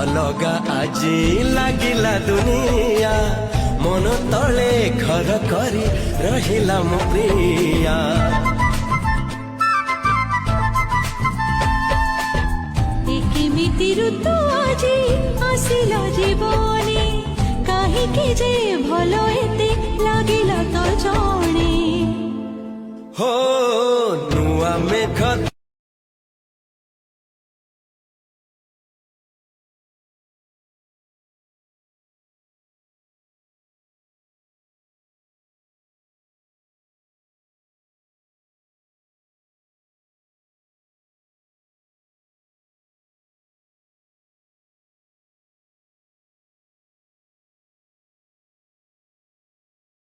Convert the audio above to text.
अलगा आजी लागिला दुनिया मन तले घर करी रहिला मो प्रिया केमिति ऋतु आजी आसिला जीवनी काहीकि जे भलो एते लागिला तो जाने हो नुआ मेघ